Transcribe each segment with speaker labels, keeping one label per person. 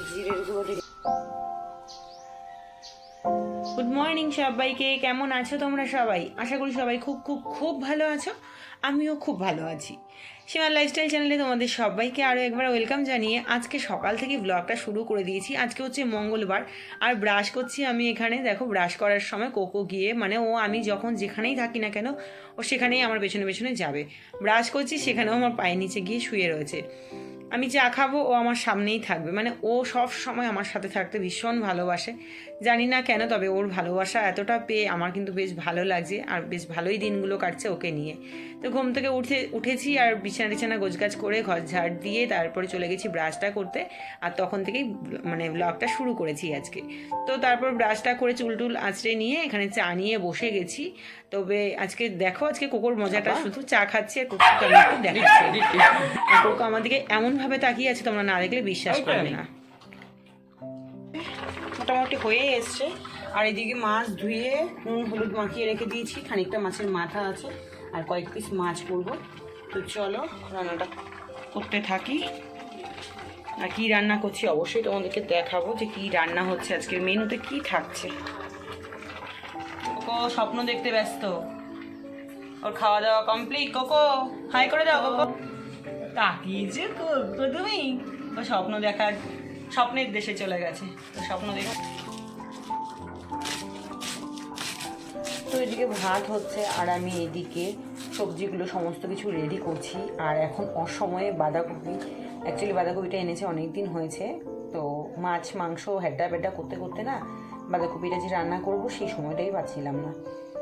Speaker 1: জিরের গুঁড়ো দিলাম। গুড মর্নিং সবাইকে, কেমন আছো তোমরা সবাই? আশা করি সবাই খুব খুব খুব ভালো আছো। আমিও খুব ভালো আছি। সীমার লাইফস্টাইল চ্যানেলে তোমাদের সবাইকে আরও একবার ওয়েলকাম জানিয়ে আজকে সকাল থেকে ব্লগটা শুরু করে দিয়েছি। আজকে হচ্ছে মঙ্গলবার আর ব্রাশ করছি আমি এখানে। দেখো, ব্রাশ করার সময় কোকো গিয়ে, মানে ও আমি যখন যেখানেই থাকি না কেন ও সেখানেই আমার পেছনে পেছনে যাবে। ব্রাশ করছি, সেখানেও আমার পায়ের নিচে গিয়ে শুয়ে রয়েছে। আমি চা খাবো, ও আমার সামনেই থাকবে। মানে ও সব সময় আমার সাথে থাকতে ভীষণ ভালোবাসে, জানি না কেন, তবে ওর ভালোবাসা এতটা পেয়ে আমার কিন্তু বেশ ভালো লাগছে আর বেশ ভালোই দিনগুলো কাটছে ওকে নিয়ে। তো ঘুম থেকে উঠেছি আর বিছানা টিছানা গোছগাছ করে ঘর ঝাড় দিয়ে তারপরে চলে গেছি ব্রাশটা করতে। আর তখন থেকেই মানে ব্লগটা শুরু করেছি আজকে। তো তারপর ব্রাশটা করে চুল টুল আঁচড়ে নিয়ে এখানে চা নিয়ে বসে গেছি। তবে আজকে দেখো, আজকে কোকোর মজাটা শুধু চা খাচ্ছি আর কোকোকে আমি একটু দেখাচ্ছি। আর কোকো আমার দিকে এমনভাবে তাকিয়ে আছে, তোমরা না দেখলে বিশ্বাস করবে না। মোটামুটি হয়ে এসছে। আর এদিকে মাছ ধুয়ে নুন হলুদ মাখিয়ে রেখে দিয়েছি। খানিকটা মাছের মাথা আছে আর কয়েক পিস মাছ করবো। তো চলো রান্নাটা করতে থাকি। আর কী রান্না করছি অবশ্যই তোমাদেরকে দেখাবো যে কী রান্না হচ্ছে, আজকের মেনুতে কী থাকছে। কোকো স্বপ্ন দেখতে ব্যস্ত, ওর খাওয়া দাওয়া কমপ্লিট। কোকো হাই করে দাও। কোকো তাকিয়েছে কোকো, তুমি ও স্বপ্ন দেখার স্বপ্নের দেশে চলে গেছে। তো স্বপ্ন দেখ। তো এদিকে ভাত হচ্ছে আর আমি এদিকে সবজিগুলো সমস্ত কিছু রেডি করছি। আর এখন অসময়ে বাঁধাকপি, অ্যাকচুয়ালি বাঁধাকপিটা এনেছে অনেক দিন হয়েছে। তো মাছ মাংস হেড্ডা বেড্ডা করতে করতে না বাঁধাকপিটা যে রান্না করবো সেই সময়টাই পাচ্ছিলাম না।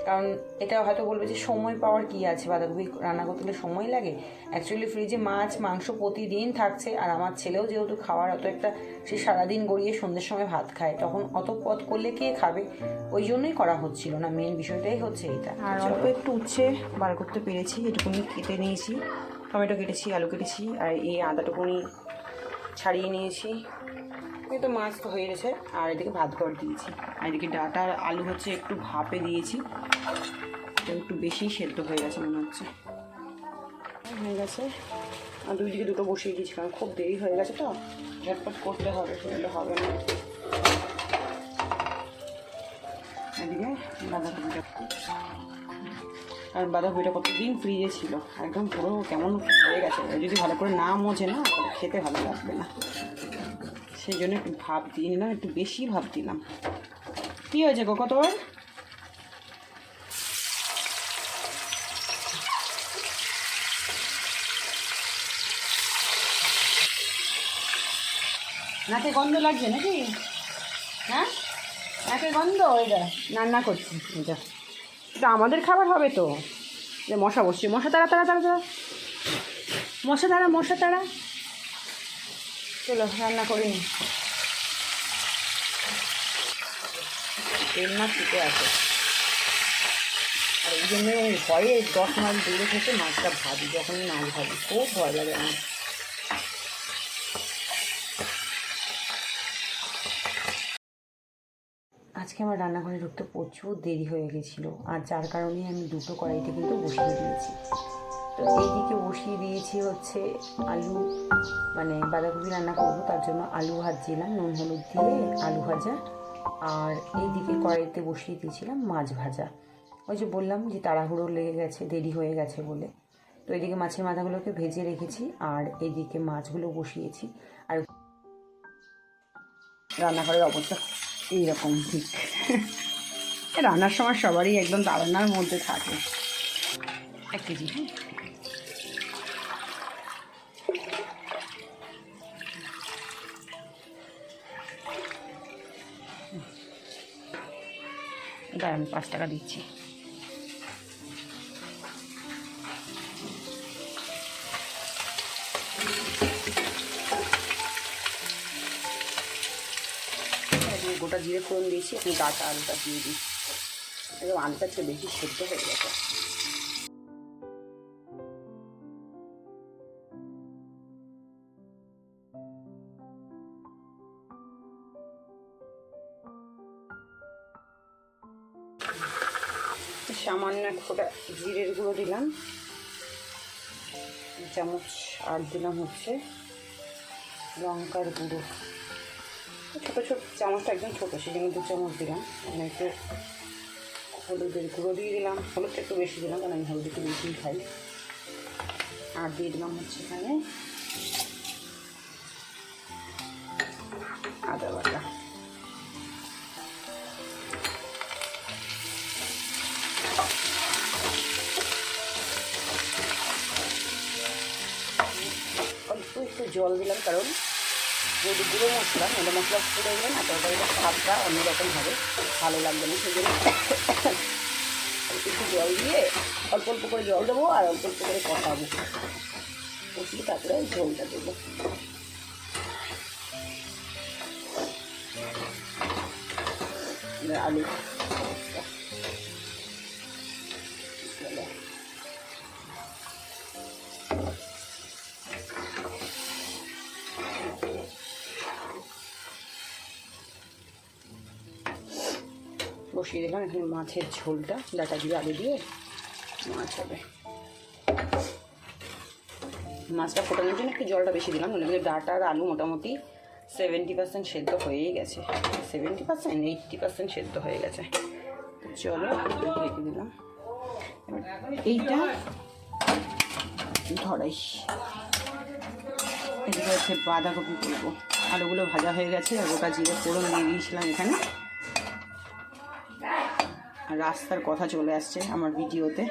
Speaker 1: কারণ এটা হয়তো বলবে যে সময় পাওয়ার কী আছে, বাঁধাকপি রান্না করতে গেলে সময় লাগে। অ্যাকচুয়ালি ফ্রিজে মাছ মাংস প্রতিদিন থাকছে। আর আমার ছেলেও যেহেতু খাওয়ার অত একটা, সে সারাদিন গড়িয়ে সন্ধ্যের সময় ভাত খায়, তখন অত পথ করলে কে খাবে, ওই জন্যই করা হচ্ছিল না। মেন বিষয়টাই হচ্ছে এইটা। আর অল্প একটু উচ্ছে বার করতে পেরেছি, এটুকুনি কেটে নিয়েছি। টমেটো কেটেছি, আলু কেটেছি আর এই আদাটুকুনি ছাড়িয়ে নিয়েছি। এই তো মাছ তো হয়ে গেছে। আর এদিকে ভাত করে দিয়েছি। আর এদিকে ডাটা আর আলু হচ্ছে একটু ভাপে দিয়েছি, একটু বেশি সেদ্ধ হয়ে গেছে মনে হচ্ছে। হয়ে গেছে। আর দুই দিকে দুটো বসিয়ে দিয়েছি, কারণ খুব দেরি হয়ে গেছে তো ঝটপট করতে হবে, সেটা হবে না। এদিকে বাঁধাকপিটা, আর বাঁধাকপিটা কতদিন ফ্রিজে ছিল, একদম পুরো কেমন হয়ে গেছে। যদি ভালো করে না মোজে না তাহলে খেতে ভালো লাগবে না। সেই জন্য একটু ভাপ দিয়ে নিলাম, একটু বেশি ভাপ দিলাম। কী হয়েছে কোকো তোর? নাকে গন্ধ লাগছে নাকি? হ্যাঁ, নাকে গন্ধ। ওইটা রান্না করছি, এটা এটা আমাদের খাবার হবে তো। যে মশা বসছে, মশা তাড়া তাড়া তাড়া তাড়া, মশা তাড়া মশা তাড়া। চলো রান্না করে নি। তেল মাছ ছুটে আসে, আর এই জন্য ভয়ে 10 মাইল দূরে থেকে মাছটা ভাবি, যখনই মাছ ভাবি খুব ভয় লাগে আমার। আজকে আমার রান্নাঘরে ঢুকতে প্রচুর দেরি হয়ে গেছিলো, আর যার কারণে আমি দুটো কড়াইতে কিন্তু বসিয়ে দিয়েছি। তো এইদিকে বসিয়ে দিয়েছি হচ্ছে আলু, মানে বাঁধাকপি রান্না করবো, তার জন্য আলু ভাজছিলাম নুন হলুদ দিয়ে আলু ভাজা। আর এইদিকে কড়াইতে বসিয়ে দিয়েছিলাম মাছ ভাজা। ওই যে বললাম যে তাড়াহুড়ো লেগে গেছে, দেরি হয়ে গেছে বলে। তো এইদিকে মাছের মাথাগুলোকে ভেজে রেখেছি আর এইদিকে মাছগুলো বসিয়েছি। আর রান্নাঘরের অবস্থা এইরকম ঠিক। রান্নার সময় সবারই একদম তাড়ানোর মধ্যে থাকে। 1 কেজি, হ্যাঁ। এটা আমি 5 টাকা দিচ্ছি। গোটা জিরে ফোড়ন দিয়েছি, এখন ডাটা আলুটা দিয়ে দিই। একদম আলুটা একটু বেশি সেদ্ধ হয়ে গেছে। সামান্য এক ফোঁটা জিরের গুঁড়ো দিলাম। চামচ আর দিলাম হচ্ছে লঙ্কার গুঁড়ো, ছোটো ছোটো চামচটা একদম ছোটো, সেখানে 2 চামচ দিলাম। মানে একটু হলুদের গুঁড়ো দিয়ে দিলাম, হলুদটা একটু বেশি দিলাম কারণ আমি হলুদ একটু বেশিই খাই। আর দিয়ে দিলাম হচ্ছে এখানে আদা বাটা। অল্প একটু জল দিলাম কারণ যদি গুঁড়ো মশলা মেলে মশলা পুড়ে গেলে না তরকারিটা স্বাদটা অন্যরকম হবে, ভালো লাগবে না। সেই জন্য একটু জল দিয়ে অল্প অল্প করে জল দেবো আর অল্প অল্প করে কষাবো, কষিয়ে তারপরে ঝোলটা দেবো। আলু বসিয়ে দিলাম। এখানে মাছের ঝোলটা ডাটা দিয়ে আলু দিয়ে মাছ হবে। মাছটা ফোটানোর জন্য একটু জলটা বেশি দিলাম, নইলে ডাটা আর আলু মোটামুটি 70% সেদ্ধ হয়েই গেছে, 70% 80% সেদ্ধ হয়ে গেছে। চলো রেখে দিলাম। এইটা ধরাই, এটা হচ্ছে বাঁধাকপি করবো। আলুগুলো ভাজা হয়ে গেছে আর গোটা জিরে ফোড়ন দিয়ে দিয়েছিলাম এখানে। রাস্তার কথা চলে আসছে আমার ভিডিওতে।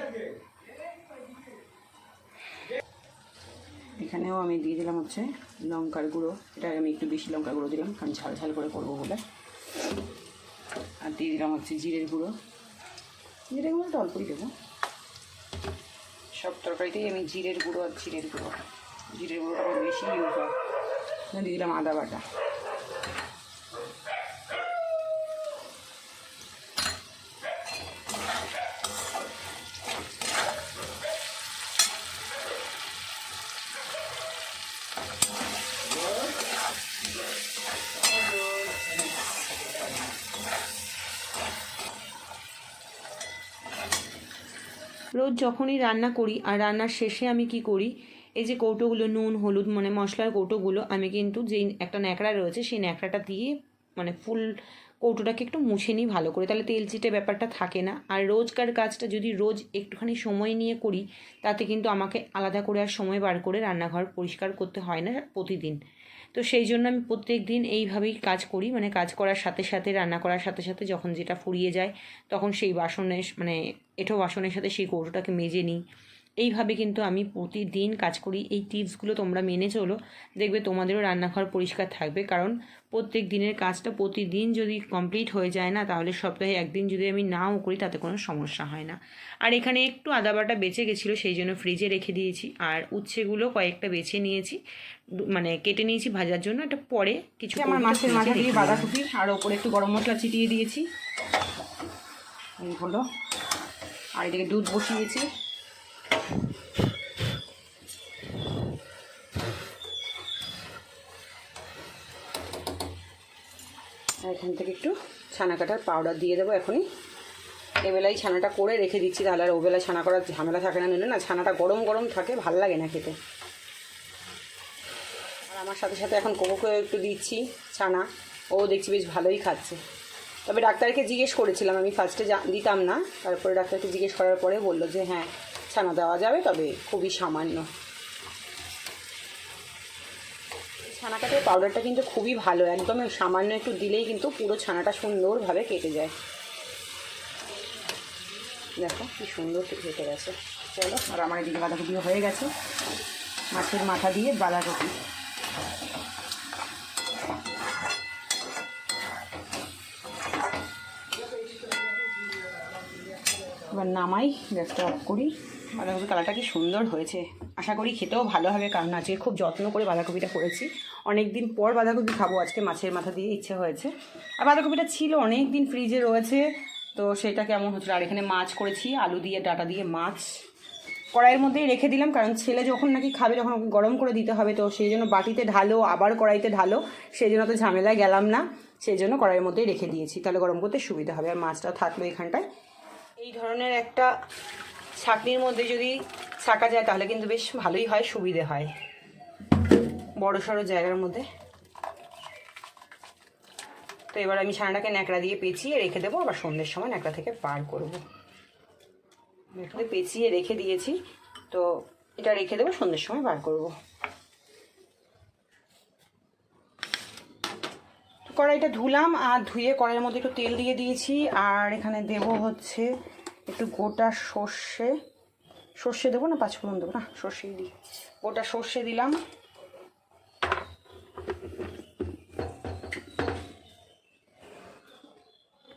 Speaker 1: এখানেও আমি দিয়ে দিলাম হচ্ছে লঙ্কার গুঁড়ো, এটা আমি একটু বেশি লঙ্কার গুঁড়ো দিলাম কারণ ঝাল ঝাল করে করবো বলে। আর দিয়ে দিলাম হচ্ছে জিরের গুঁড়ো, জিরের গুঁড়োটা অল্পই দেবো। সব তরকারিতেই আমি জিরের গুঁড়োটা বেশি ইউজ হয়। দিয়ে দিলাম আদা বাটা। রোজ যখনই রান্না করি আর রান্নার শেষে আমি কি করি, এই যে কৌটোগুলো নুন হলুদ মানে মশলার কৌটোগুলো আমি কিন্তু যেই একটা ন্যাকড়া রয়েছে সেই ন্যাকড়াটা দিয়ে মানে ফুল কৌটোটাকে একটু মুছে নিই ভালো করে, তাহলে তেল চিটে ব্যাপারটা থাকে না। আর রোজকার কাজটা যদি রোজ একটুখানি সময় নিয়ে করি তাতে কিন্তু আমাকে আলাদা করে আর সময় বার করে রান্নাঘর পরিষ্কার করতে হয় না প্রতিদিন। তো সেই জন্য আমি প্রত্যেক দিন এইভাবেই কাজ করি, মানে কাজ করার সাথে সাথে রান্না করার সাথে সাথে যখন যেটা ফুরিয়ে যায় তখন সেই বাসনের মানে এঁঠো বাসনের সাথে সেই কৌটোটাকে মেজে নিই। এইভাবে কিন্তু আমি প্রতিদিন কাজ করি। এই টিপসগুলো তোমরা মেনে চলো, দেখবে তোমাদেরও রান্নাঘর পরিষ্কার থাকবে। কারণ প্রত্যেক দিনের কাজটা প্রতিদিন যদি কমপ্লিট হয়ে যায় না, তাহলে সপ্তাহে একদিন যদি আমি নাও করি তাতে কোনো সমস্যা হয় না। আর এখানে একটু আদা বাটা বেঁচে গেছিলো, সেই জন্য ফ্রিজে রেখে দিয়েছি। আর উচ্ছেগুলো কয়েকটা বেছে নিয়েছি, মানে কেটে নিয়েছি ভাজার জন্য। এটা পরে কিছু আমার মাছের মাথা দিয়ে বাঁধাকপি আর ওপরে একটু গরম মশলা ছিটিয়ে দিয়েছি, এই হলো। আর এদিকে দুধ বসিয়েছি। এখান থেকে একটু ছানা কাটার পাউডার দিয়ে দেবো এখনই। এবেলায় ছানাটা করে রেখে দিচ্ছি, তাহলে আর ওবেলায় ছানা করার ঝামেলা থাকে না। নিলে না ছানাটা গরম গরম থাকে, ভাল লাগে না খেতে। আর আমার সাথে সাথে এখন কোকোকে একটু দিচ্ছি ছানা, ও দেখছি বেশ ভালোই খাচ্ছে। তবে ডাক্তারকে জিজ্ঞেস করেছিলাম, আমি ফার্স্টে দিতাম না, তারপরে ডাক্তারকে জিজ্ঞেস করার পরে বললো যে হ্যাঁ ছানা দেওয়া যাবে, তবে খুবই সামান্য। ছানা কাটার পাউডারটা কিন্তু খুবই ভালো, একদম সামান্য একটু দিলেই কিন্তু পুরো ছানাটা সুন্দরভাবে কেটে যায়। দেখো কি সুন্দর কেটে গেছে। চলো, আর আমার এদিকে বাঁধাকপিও হয়ে গেছে, মাছের মাথা দিয়ে বাঁধাকপি। এবার নামাই, গ্যাসটা অফ করি। বাঁধাকপির কালারটা কি সুন্দর হয়েছে, আশা করি খেতেও ভালো হবে, কারণ আজকে খুব যত্ন করে বাঁধাকপিটা করেছি। অনেক দিন পর বাঁধাকপি খাবো, আজকে মাছের মাথা দিয়ে ইচ্ছে হয়েছে। আর বাঁধাকপিটা ছিল অনেক দিন ফ্রিজে রয়েছে, তো সেটা কেমন হচ্ছিল। আর এখানে মাছ করেছি, আলু দিয়ে ডাটা দিয়ে মাছ কড়াইয়ের মধ্যেই রেখে দিলাম, কারণ ছেলে যখন নাকি খাবে তখন গরম করে দিতে হবে, তো সেই জন্য বাটিতে ঢালো আবার কড়াইতে ঢালো, সেই জন্য তো ঝামেলায় গেলাম না, সেই জন্য কড়াইয়ের মধ্যেই রেখে দিয়েছি, তাহলে গরম করতে সুবিধা হবে। আর মাছটাও থাকলো এখানটায়। এই ধরনের একটা ছাঁকনির মধ্যে যদি ছাকা যায় তাহলে কিন্তু বেশ ভালোই হয়, সুবিধে হয় বড় সড়ো জায়গার মধ্যে। তো এবার আমি ছানাটাকে ন্যাকড়া দিয়ে পেঁচিয়ে রেখে দেবো, আবার সন্ধ্যের সময় ন্যাকড়া থেকে বার করবো। এখানে পেঁচিয়ে রেখে দিয়েছি, তো এটা রেখে দেবো, সন্ধ্যের সময় বার করবো। কড়াইটা ধুলাম, আর ধুয়ে কড়াইয়ের মধ্যে একটু তেল দিয়ে দিয়েছি। আর এখানে দেব হচ্ছে একটু গোটা সর্ষে দেবো না পাঁচফোড়ন দেবো, না সর্ষেই দিই, গোটা সর্ষে দিলাম।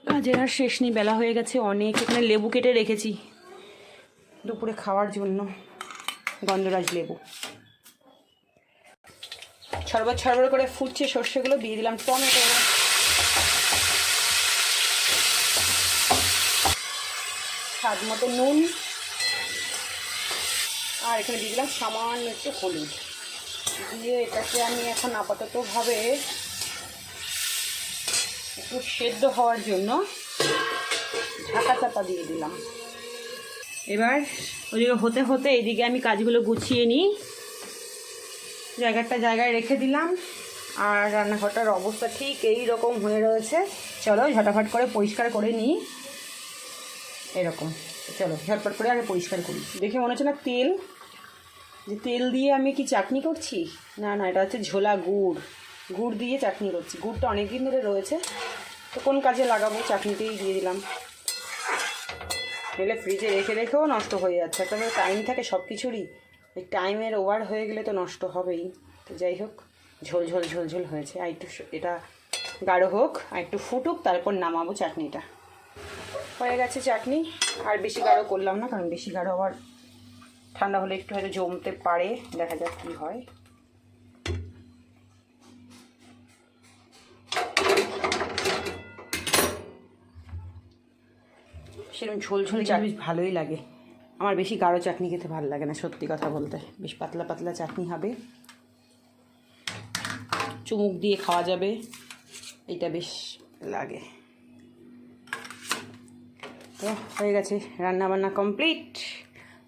Speaker 1: কাজের আর শেষ নেই, বেলা হয়ে গেছে অনেক। এখানে লেবু কেটে রেখেছি দুপুরে খাওয়ার জন্য, গন্ধরাজ লেবু। ছড়বড় ছড়বড় করে ফুটছে সর্ষেগুলো, দিয়ে দিলাম টমেটো, স্বাদ মতো নুন, আর এখানে দিয়ে দিলাম সামান্য একটু হলুদ। দিয়ে এটাকে আমি এখন আপাততভাবে একটু সেদ্ধ হওয়ার জন্য ঢাকা চাপা দিয়ে দিলাম। এবার ওদিকে হতে হতে এইদিকে আমি কাজগুলো গুছিয়ে নিই। জায়গায় রেখে দিলাম, আর রান্নাঘরটার অবস্থা ঠিক এই রকম হয়ে রয়েছে। চলো ঝটাফট করে পরিষ্কার করে নিই। এরকম, চলো ঝটপট করে আগে পরিষ্কার করি। দেখে মনে হচ্ছে না তেল দিয়ে আমি কি চাটনি করছি, না এটা হচ্ছে ঝোলা গুড় দিয়ে চাটনি করছি। গুড়টা অনেক দিন ধরে রয়েছে, তো কোন কাজে লাগাবো, চাটনিতেই দিয়ে দিলাম। এলে ফ্রিজে রেখেও নষ্ট হয়ে যাচ্ছে, একটা টাইম থাকে সব কিছুরই, এই টাইমের ওভার হয়ে গেলে তো নষ্ট হবেই। তো যাই হোক, ঝোল হয়েছে। আর একটু এটা গাঢ় হোক, আর একটু ফুটুক, তারপর নামাবো চাটনিটা। হয়ে গেছে চাটনি, আর বেশি গাঢ় করলাম না, কারণ বেশি গাঢ় আবার ঠান্ডা হলে একটু হয়তো জমতে পারে, দেখা যাক কী হয়। সেরকম ঝোল চাটনি ভালোই লাগে, আমার বেশি গাঢ় চাটনি খেতে ভালো লাগে না, সত্যি কথা বলতে। বেশ পাতলা চাটনি হবে, চুমুক দিয়ে খাওয়া যাবে, এটা বেশ লাগে। তো হয়ে গেছে, রান্নাবান্না কমপ্লিট।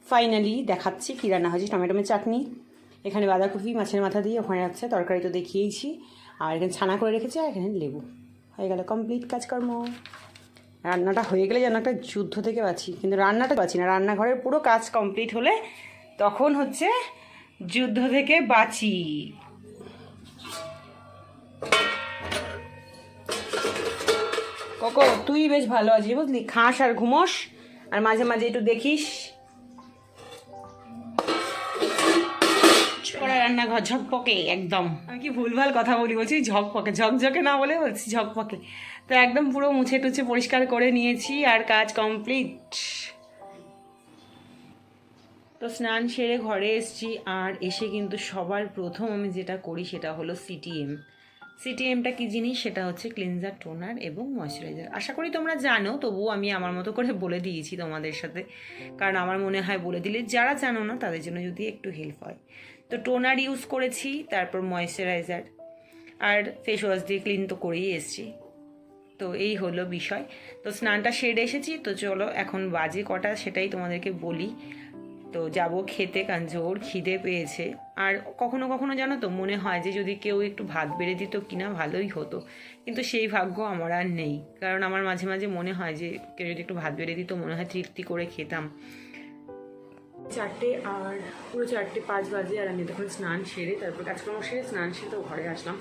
Speaker 1: ফাইনালি দেখাচ্ছি কী রান্না হয়েছে। টমেটোমের চাটনি, এখানে বাঁধাকপি মাছের মাথা দিয়ে, ওখানে আছে তরকারি তো দেখিয়েছি, আর এখানে ছানা করে রেখেছি, আর এখানে লেবু। হয়ে গেল কমপ্লিট কাজকর্ম। রান্নাটা হয়ে গেলে যেন একটা যুদ্ধ থেকে বাঁচি, কিন্তু রান্নাটা বাঁচি না, রান্নাঘরের পুরো কাজ কমপ্লিট হলে তখন হচ্ছে যুদ্ধ থেকে বাঁচি। কোকো তুই বেশ ভালো আছিস বুঝলি, খাস আর ঘুমোস, আর মাঝে মাঝে একটু দেখিস। রান্নাঘর ঝকপকে একদম, আমি কি ভুলভাল কথা বলছি, ঝকপকে, ঝকঝকে না বলে বলছি ঝকপকে। তো একদম পুরো মুছে টুছে পরিষ্কার করে নিয়েছি, আর কাজ কমপ্লিট। তো স্নান সেরে ঘরে এসেছি, আর এসে কিন্তু সবার প্রথম আমি যেটা করি সেটা হলো সিটিএমটা কি জিনিস, সেটা হচ্ছে ক্লিনজার, টোনার এবং ময়শ্চারাইজার। আশা করি তোমরা জানো, তবুও আমি আমার মতো করে বলে দিয়েছি তোমাদের সাথে, কারণ আমার মনে হয় বলে দিলে যারা জানো না তাদের জন্য যদি একটু হেল্প হয়। তো টোনার ইউজ করেছি, তারপর ময়শ্চারাইজার, আর ফেস ওয়াশ দিয়ে ক্লিন তো করেই এসেছি। তো এই হলো বিষয়। তো স্নানটা সেরে এসেছি, তো চলো এখন বাজে কটা সেটাই তোমাদেরকে বলি। তো যাব খেতে, কারণ জোর খিদে পেয়েছে। আর কখনো কখনো জানো তো মনে হয় যে যদি কেউ একটু ভাত বেড়ে দিত কিনা ভালোই হতো, কিন্তু সেই ভাগ্য আমার আর নেই। কারণ আমার মাঝে মাঝে মনে হয় যে কেউ যদি একটু ভাত বেড়ে দিত, মনে হয় তৃপ্তি করে খেতাম। 4টে, আর পুরো 4:05 বাজে, আর আমি তখন স্নান সেরে, তারপর কাজকর্ম সেরে স্নান সেরে তো ঘরে আসলাম।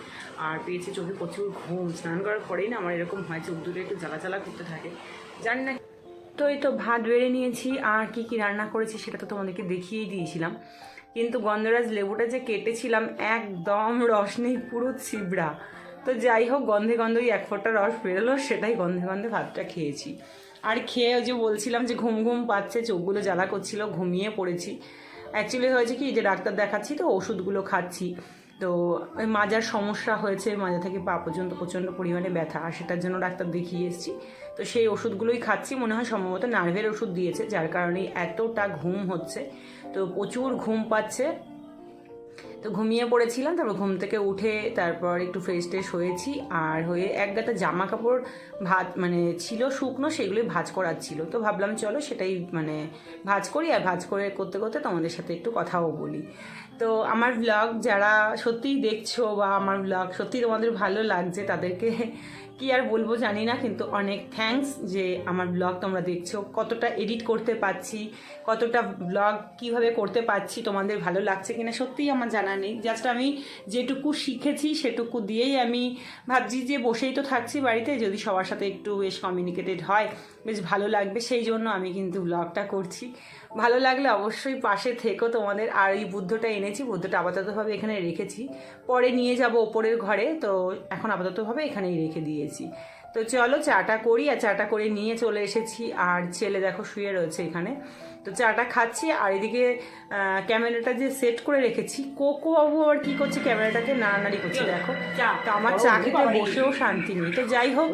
Speaker 1: আর পেয়েছি চোখে প্রচুর ঘুম। স্নান করার পরেই না আমার এরকম হয়, চোখ দুটো একটু জ্বালা করতে থাকে, জানি না। তো এই তো ভাত বেড়ে নিয়েছি, আর কি রান্না করেছি সেটা তো তোমাদেরকে দেখিয়েই দিয়েছিলাম। কিন্তু গন্ধরাজ লেবুটা যে কেটেছিলাম, একদম রস নেই, পুরো ছিবড়া। তো যাই হোক, গন্ধে ওই 1 ফোঁটা রস বেরোলো, সেটাই গন্ধে ভাতটা খেয়েছি। আর খেয়ে ওই যে বলছিলাম যে ঘুম পাচ্ছে, চোখগুলো জ্বালা করছিল, ঘুমিয়ে পড়েছি। অ্যাকচুয়ালি হয়েছে কি, যে ডাক্তার দেখাচ্ছি তো ওষুধগুলো খাচ্ছি, তো ওই মাজার সমস্যা হয়েছে, মাজা থেকে পা পর্যন্ত প্রচণ্ড পরিমাণে ব্যথা, আর সেটার জন্য ডাক্তার দেখিয়ে এসেছি। তো সেই ওষুধগুলোই খাচ্ছি, মনে হয় সম্ভবত নার্ভের ওষুধ দিয়েছে, যার কারণে এতটা ঘুম হচ্ছে। তো প্রচুর ঘুম পাচ্ছে। তো তো ঘুমিয়ে পড়েছিলাম, তারপর ঘুম থেকে উঠে তারপর একটু ফ্রেশ ট্রেশ হয়েছি, আর হয়ে এক গাদা জামা কাপড় মানে ছিল শুকনো, সেগুলোই ভাঁজ করার ছিল। তো ভাবলাম চলো সেটাই ভাঁজ করি, আর ভাঁজ করে করতে করতে তোমাদের সাথে একটু কথাও বলি। তো আমার ব্লগ যারা সত্যিই দেখছো বা আমার ব্লগ সত্যিই তোমাদের ভালো লাগছে, তাদেরকে কি আর বলবো জানি না, কিন্তু অনেক থ্যাঙ্কস যে আমার ব্লগ তোমরা দেখছো। কতটা এডিট করতে পারছি, কতটা ব্লগ কিভাবে করতে পারছি, তোমাদের ভালো লাগছে কিনা সত্যিই আমার জানা নেই। জাস্ট আমি যেটুকু শিখেছি সেটুকু দিয়েই আমি ভাবছি যে বসেই তো থাকছি বাড়িতে, যদি সবার সাথে একটু বেশ কমিউনিকেটেড হয় বেশ ভালো লাগবে, সেই জন্য আমি কিন্তু ব্লগটা করছি। ভালো লাগলে অবশ্যই পাশে থেকো তোমাদের। আর এই বুদ্ধটা এনেছি, বুদ্ধটা আপাততভাবে এখানে রেখেছি, পরে নিয়ে যাব ওপরের ঘরে, তো এখন আপাততভাবে এখানেই রেখে দিয়েছি। তো চলো চাটা করি, আর চাটা করে নিয়ে চলে এসেছি, আর ছেলে দেখো শুয়ে রয়েছে এখানে। তো চাটা খাচ্ছি, আর এদিকে ক্যামেরাটা যে সেট করে রেখেছি, কোকো বাবু আবার কী করছে, ক্যামেরাটাকে নাড়ানাড়ি করছে দেখো। তো আমার চা খেতে বসেও শান্তি নেই। তো যাই হোক,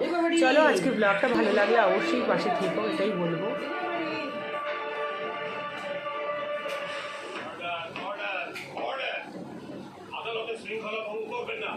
Speaker 1: চলো আজকে ব্লগটা ভালো লাগলে অবশ্যই পাশে থেকো, এটাই বলবো।
Speaker 2: আদালতের শৃঙ্খলা ভঙ্গ করবেন না।